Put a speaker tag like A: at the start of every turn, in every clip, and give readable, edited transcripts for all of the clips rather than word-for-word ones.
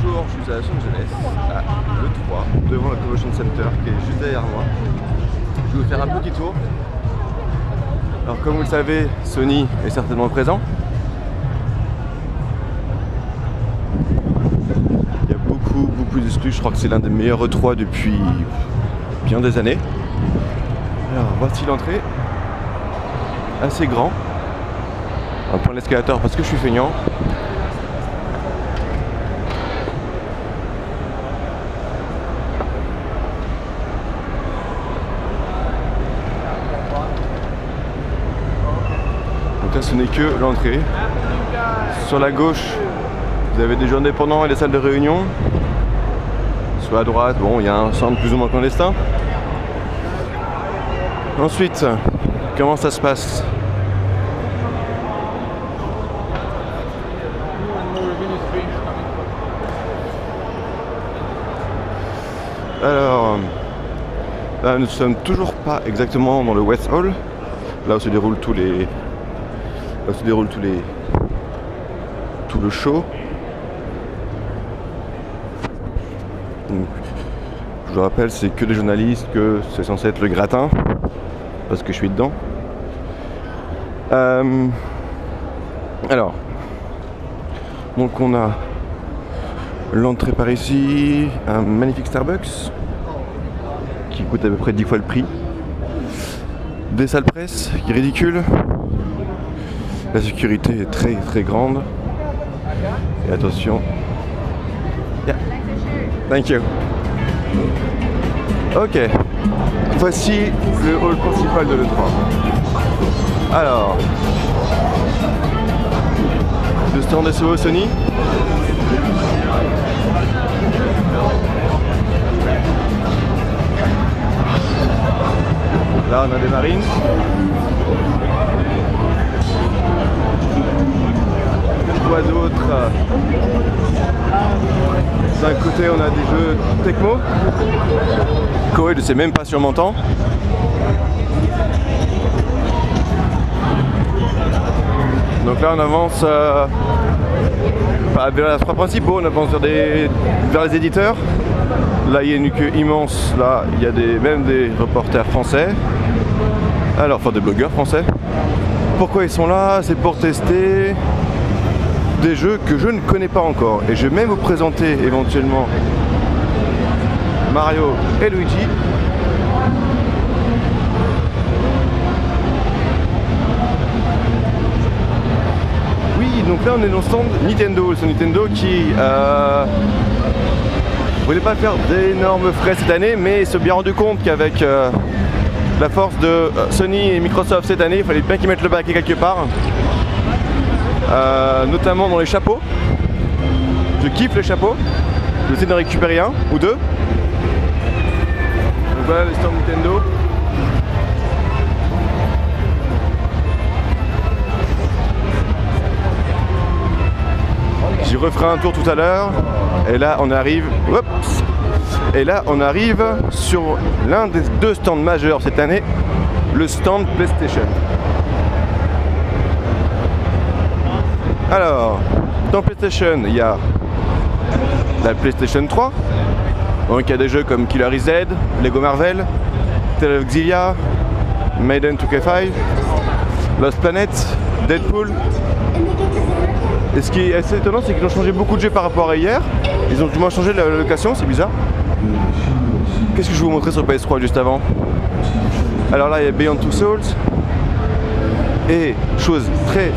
A: Bonjour, je suis à Los Angeles, à l'E3, devant le Convention Center qui est juste derrière moi. Je vais vous faire un petit tour. Alors comme vous le savez, Sony est certainement présent. Il y a beaucoup d'exclus, je crois que c'est l'un des meilleurs E3 depuis bien des années. Alors voici l'entrée, assez grand. On va prendre l'escalator parce que je suis feignant. Donc là ce n'est que l'entrée. Sur la gauche vous avez des jeux indépendants et des salles de réunion. Sur la droite, bon, il y a un centre plus ou moins clandestin. Ensuite, comment ça se passe? Alors, là nous ne sommes toujours pas exactement dans le West Hall, là où se déroule tout le show. Donc, je vous rappelle, c'est que des journalistes, que c'est censé être le gratin, parce que je suis dedans. Alors, donc on a l'entrée par ici, un magnifique Starbucks qui coûte à peu près 10 fois le prix. Des salles presse qui est ridicule. La sécurité est très grande. Et attention. Yeah. Thank you. Ok. Voici le hall principal de l'E3. Alors. Le stand SO Sony. Là on a des marines. Quoi d'autre? D'un côté on a des jeux Tecmo. Koei ne sait même pas sur mon temps. Donc là on avance vers les trois principaux, on avance vers les éditeurs. Là il y a une queue immense, là il y a même des reporters français. Alors, enfin des blogueurs français. Pourquoi ils sont là? C'est pour tester des jeux que je ne connais pas encore. Et je vais même vous présenter éventuellement Mario et Luigi. Oui, donc là on est dans le stand Nintendo. C'est Nintendo qui voulait pas faire d'énormes frais cette année, mais ils se sont bien rendu compte qu'avec la force de Sony et Microsoft cette année, il fallait bien qu'ils mettent le paquet quelque part. Notamment dans les chapeaux. Je kiffe les chapeaux. Je vais essayer d'en récupérer un ou deux. Donc voilà les stands Nintendo. J'y referai un tour tout à l'heure. Et là on arrive. Oups. Et là on arrive sur l'un des deux stands majeurs cette année, le stand PlayStation. Alors, dans PlayStation, il y a la PlayStation 3. Donc il y a des jeux comme Killer IZ, Lego Marvel, Tale of Xillia, Maiden 2K5, Lost Planet, Deadpool. Et ce qui est assez étonnant, c'est qu'ils ont changé beaucoup de jeux par rapport à hier. Ils ont du moins changé la location, c'est bizarre. Qu'est-ce que je vais vous montrer sur PS3 juste avant? Alors là, il y a Beyond Two Souls. Et chose très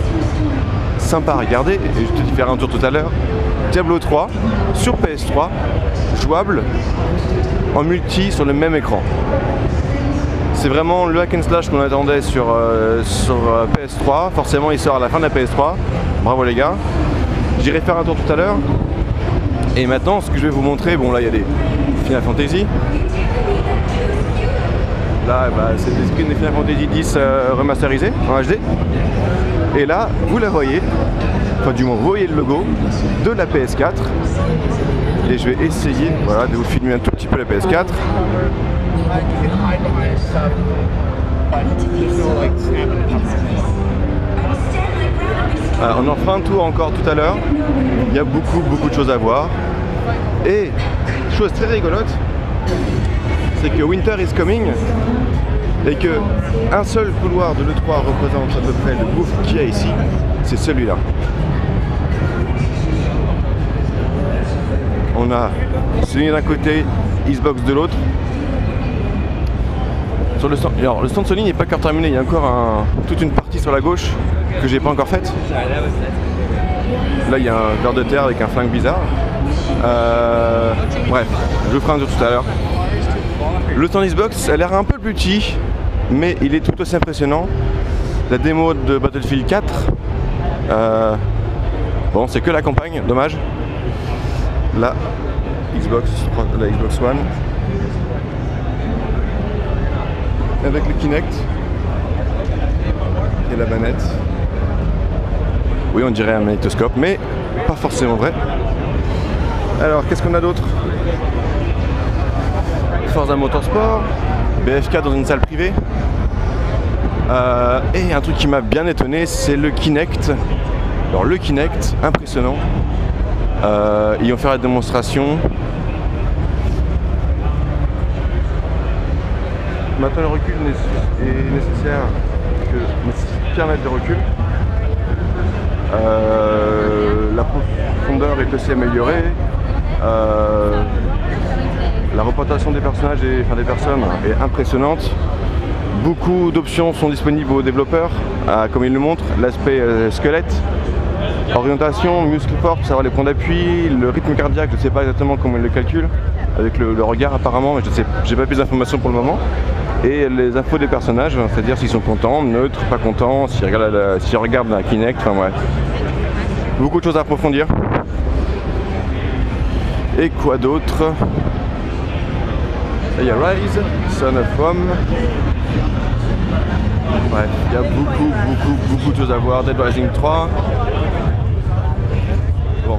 A: sympa à regarder, et je te ferai un tour tout à l'heure, Diablo 3 sur PS3, jouable en multi sur le même écran. C'est vraiment le hack and slash qu'on attendait sur PS3. Forcément il sort à la fin de la PS3. Bravo les gars. J'irai faire un tour tout à l'heure. Et maintenant ce que je vais vous montrer, bon là il y a des Final Fantasy. Là bah, c'est des skins des Final Fantasy 10 remasterisés en HD. Et là vous la voyez, enfin du moins vous voyez le logo de la PS4. Et je vais essayer voilà, de vous filmer un tout petit peu la PS4. Alors, on en fera un tour encore tout à l'heure. Il y a beaucoup de choses à voir. Et chose très rigolote, c'est que Winter is coming et que un seul couloir de l'E3 représente à peu près le gouffre qu'il y a ici, c'est celui-là. On a Sony d'un côté, Xbox de l'autre. Sur le stand, alors le stand Sony n'est pas encore terminé, il y a encore toute une partie sur la gauche que j'ai pas encore faite. Là il y a un ver de terre avec un flingue bizarre. Bref, je vous ferai un tour tout à l'heure. Le stand Xbox a l'air un peu plus petit, mais il est tout aussi impressionnant. La démo de Battlefield 4, bon c'est que la campagne, dommage. La Xbox One avec le Kinect et la manette. Oui, on dirait un magnétoscope, mais pas forcément vrai. Alors, qu'est-ce qu'on a d'autre? Forza Motorsport, BFK dans une salle privée. Et un truc qui m'a bien étonné, c'est le Kinect. Alors, le Kinect, impressionnant. Ils vont faire la démonstration. Maintenant le recul est nécessaire que 1 mètre de recul. La profondeur est aussi améliorée. La représentation des personnages des personnes est impressionnante. Beaucoup d'options sont disponibles aux développeurs, comme ils le montrent. L'aspect squelette, orientation, muscle fort pour savoir les points d'appui, le rythme cardiaque, je ne sais pas exactement comment ils le calculent, avec le regard apparemment, mais je sais, j'ai pas plus d'informations pour le moment. Et les infos des personnages, c'est-à-dire s'ils sont contents, neutres, pas contents, s'ils regardent la Kinect, enfin bref. Beaucoup de choses à approfondir. Et quoi d'autre? Il y a Rise, Son of Rome. Bref, il y a beaucoup de choses à voir. Dead Rising 3. Bon.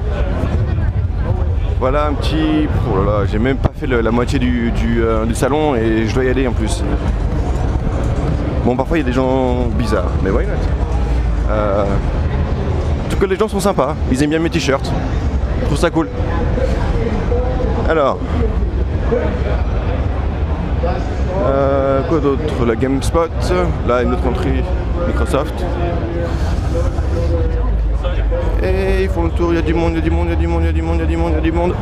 A: Voilà un petit... Oh là là, j'ai même pas fait la moitié du salon et je dois y aller en plus. Bon, parfois il y a des gens bizarres, mais why not? En tout cas, les gens sont sympas, ils aiment bien mes t-shirts. Je trouve ça cool. Alors... quoi d'autre? La GameSpot, là une autre entrée Microsoft. Et ils font le tour, il y a du monde, il y a du monde, il y a du monde, il y a du monde, il y a du monde, il y a du monde.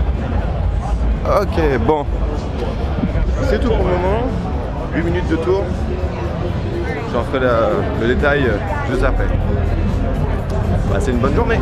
A: Ok, bon. C'est tout pour le moment. 8 minutes de tour. J'en ferai le détail juste après. Bah, c'est une bonne journée.